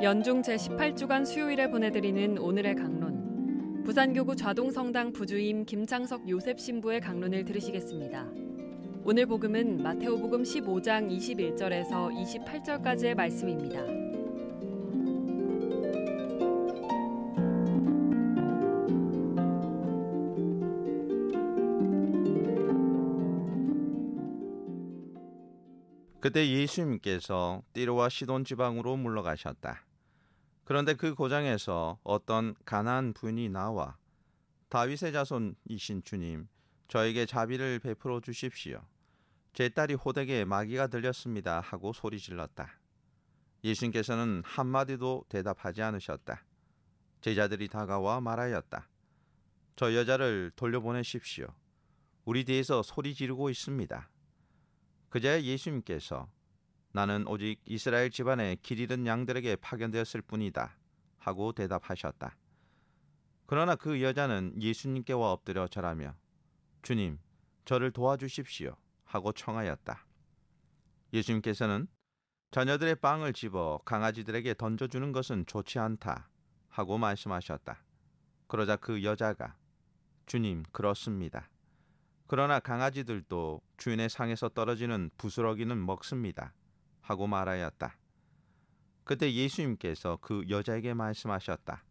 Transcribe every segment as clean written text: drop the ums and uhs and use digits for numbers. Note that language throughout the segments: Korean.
연중 제18주간 수요일에 보내드리는 오늘의 강론. 부산교구 좌동성당 부주임 김창석 요셉 신부의 강론을 들으시겠습니다. 오늘 복음은 마태오복음 15장 21절에서 28절까지의 말씀입니다. 그때 예수님께서 띠로와 시돈 지방으로 물러가셨다. 그런데 그 고장에서 어떤 가나안 부인이 나와 다윗의 자손이신 주님, 저에게 자비를 베풀어 주십시오. 제 딸이 호되게 마귀가 들렸습니다 하고 소리질렀다. 예수님께서는 한마디도 대답하지 않으셨다. 제자들이 다가와 말하였다. 저 여자를 돌려보내십시오. 우리 뒤에서 소리 지르고 있습니다. 그제야 예수님께서 나는 오직 이스라엘 집안의 길 잃은 양들에게 파견되었을 뿐이다 하고 대답하셨다. 그러나 그 여자는 예수님께 와 엎드려 절하며 주님, 저를 도와주십시오 하고 청하였다. 예수님께서는 자녀들의 빵을 집어 강아지들에게 던져주는 것은 좋지 않다 하고 말씀하셨다. 그러자 그 여자가 주님, 그렇습니다. 그러나 강아지들도 주인의 상에서 떨어지는 부스러기는 먹습니다 하고 말하였다. 그때 예수님께서 그 여자에게 말씀하셨다.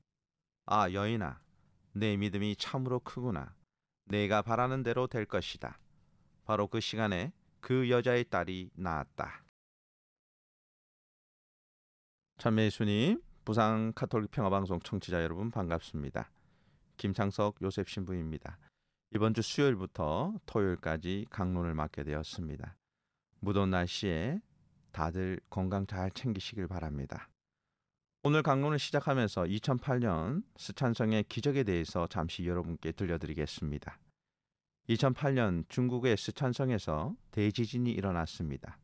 아, 여인아, 내 믿음이 참으로 크구나. 내가 바라는 대로 될 것이다. 바로 그 시간에 그 여자의 딸이 나았다. 참여 예수님, 부산 가톨릭 평화방송 청취자 여러분 반갑습니다. 김창석 요셉 신부입니다. 이번 주 수요일부터 토요일까지 강론을 맡게 되었습니다. 무더운 날씨에 다들 건강 잘 챙기시길 바랍니다. 오늘 강론을 시작하면서 2008년 스촨성의 기적에 대해서 잠시 여러분께 들려드리겠습니다. 2008년 중국의 스촨성에서 대지진이 일어났습니다.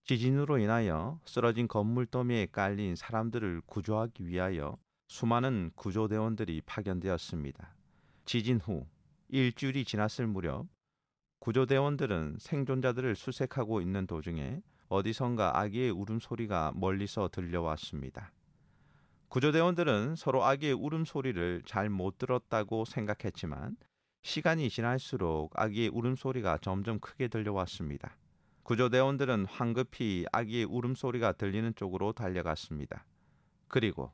지진으로 인하여 쓰러진 건물 더미에 깔린 사람들을 구조하기 위하여 수많은 구조대원들이 파견되었습니다. 지진 후 일주일이 지났을 무렵 구조대원들은 생존자들을 수색하고 있는 도중에 어디선가 아기의 울음소리가 멀리서 들려왔습니다. 구조대원들은 서로 아기의 울음소리를 잘 못 들었다고 생각했지만 시간이 지날수록 아기의 울음소리가 점점 크게 들려왔습니다. 구조대원들은 황급히 아기의 울음소리가 들리는 쪽으로 달려갔습니다. 그리고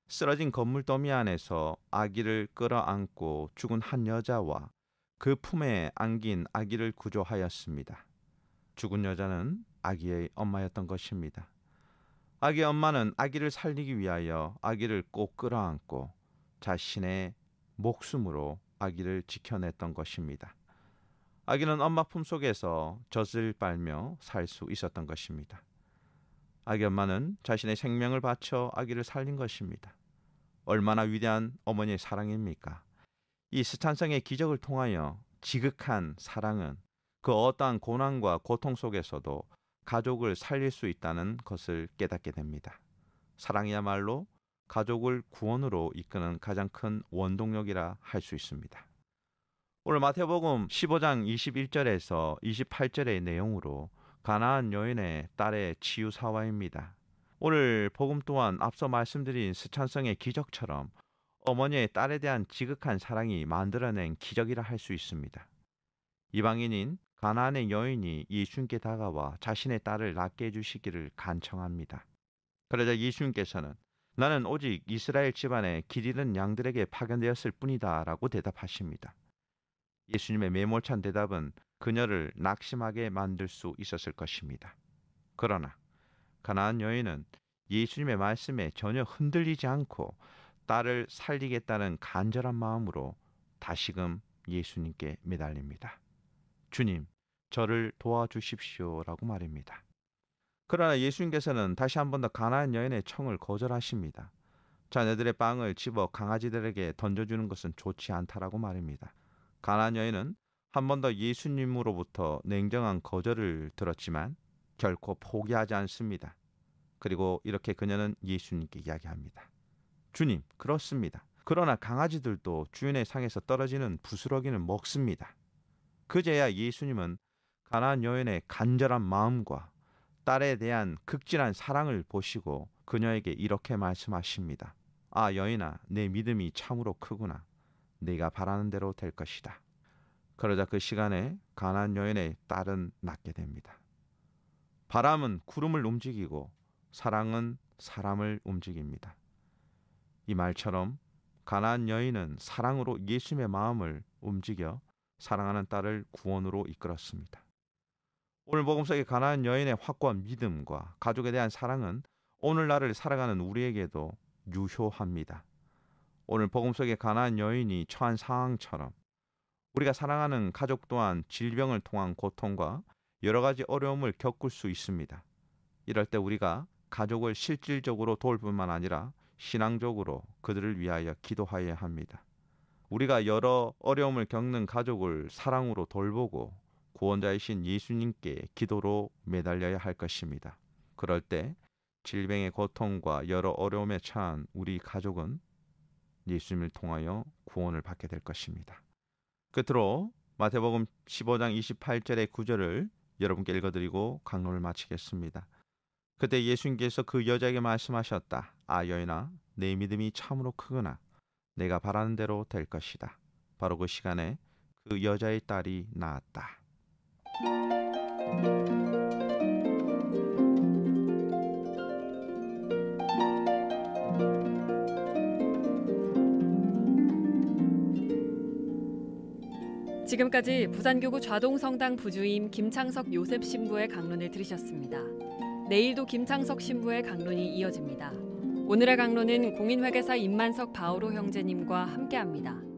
쓰러진 건물 더미 안에서 아기를 끌어안고 죽은 한 여자와 그 품에 안긴 아기를 구조하였습니다. 죽은 여자는 아기의 엄마였던 것입니다. 아기의 엄마는 아기를 살리기 위하여 아기를 꼭 끌어안고 자신의 목숨으로 아기를 지켜냈던 것입니다. 아기는 엄마 품속에서 젖을 빨며 살 수 있었던 것입니다. 아기 엄마는 자신의 생명을 바쳐 아기를 살린 것입니다. 얼마나 위대한 어머니의 사랑입니까? 이 스촨성의 기적을 통하여 지극한 사랑은 그 어떠한 고난과 고통 속에서도 가족을 살릴 수 있다는 것을 깨닫게 됩니다. 사랑이야말로 가족을 구원으로 이끄는 가장 큰 원동력이라 할 수 있습니다. 오늘 마태복음 15장 21절에서 28절의 내용으로 가나안 여인의 딸의 치유 사화입니다. 오늘 복음 또한 앞서 말씀드린 스촨성의 기적처럼 어머니의 딸에 대한 지극한 사랑이 만들어낸 기적이라 할 수 있습니다. 이방인인 가나안의 여인이 예수님께 다가와 자신의 딸을 낫게 해주시기를 간청합니다. 그러자 예수님께서는 나는 오직 이스라엘 집안의 길 잃은 양들에게 파견되었을 뿐이다 라고 대답하십니다. 예수님의 매몰찬 대답은 그녀를 낙심하게 만들 수 있었을 것입니다. 그러나 가나안 여인은 예수님의 말씀에 전혀 흔들리지 않고 딸을 살리겠다는 간절한 마음으로 다시금 예수님께 매달립니다. 주님, 저를 도와주십시오 라고 말입니다. 그러나 예수님께서는 다시 한 번 더 가나안 여인의 청을 거절하십니다. 자녀들의 빵을 집어 강아지들에게 던져주는 것은 좋지 않다라고 말입니다. 가나안 여인은 한 번 더 예수님으로부터 냉정한 거절을 들었지만 결코 포기하지 않습니다. 그리고 이렇게 그녀는 예수님께 이야기합니다. 주님, 그렇습니다. 그러나 강아지들도 주인의 상에서 떨어지는 부스러기는 먹습니다. 그제야 예수님은 가나안 여인의 간절한 마음과 딸에 대한 극진한 사랑을 보시고 그녀에게 이렇게 말씀하십니다. 아, 여인아, 내 믿음이 참으로 크구나. 네가 바라는 대로 될 것이다. 그러자 그 시간에 가나안 여인의 딸은 낫게 됩니다. 바람은 구름을 움직이고 사랑은 사람을 움직입니다. 이 말처럼 가나안 여인은 사랑으로 예수님의 마음을 움직여 사랑하는 딸을 구원으로 이끌었습니다. 오늘 복음 속의 가나안 여인의 확고한 믿음과 가족에 대한 사랑은 오늘날을 살아가는 우리에게도 유효합니다. 오늘 복음 속의 가나안 여인이 처한 상황처럼 우리가 사랑하는 가족 또한 질병을 통한 고통과 여러 가지 어려움을 겪을 수 있습니다. 이럴 때 우리가 가족을 실질적으로 도울 뿐만 아니라 신앙적으로 그들을 위하여 기도하여야 합니다. 우리가 여러 어려움을 겪는 가족을 사랑으로 돌보고 구원자이신 예수님께 기도로 매달려야 할 것입니다. 그럴 때 질병의 고통과 여러 어려움에 처한 우리 가족은 예수님을 통하여 구원을 받게 될 것입니다. 끝으로 마태복음 15장 28절의 구절을 여러분께 읽어드리고 강론을 마치겠습니다. 그때 예수님께서 그 여자에게 말씀하셨다. 아, 여인아, 내 믿음이 참으로 크구나. 내가 바라는 대로 될 것이다. 바로 그 시간에 그 여자의 딸이 나았다. 지금까지 부산교구 좌동성당 부주임 김창석 요셉 신부의 강론을 들으셨습니다. 내일도 김창석 신부의 강론이 이어집니다. 오늘의 강론은 공인회계사 임만석 바오로 형제님과 함께합니다.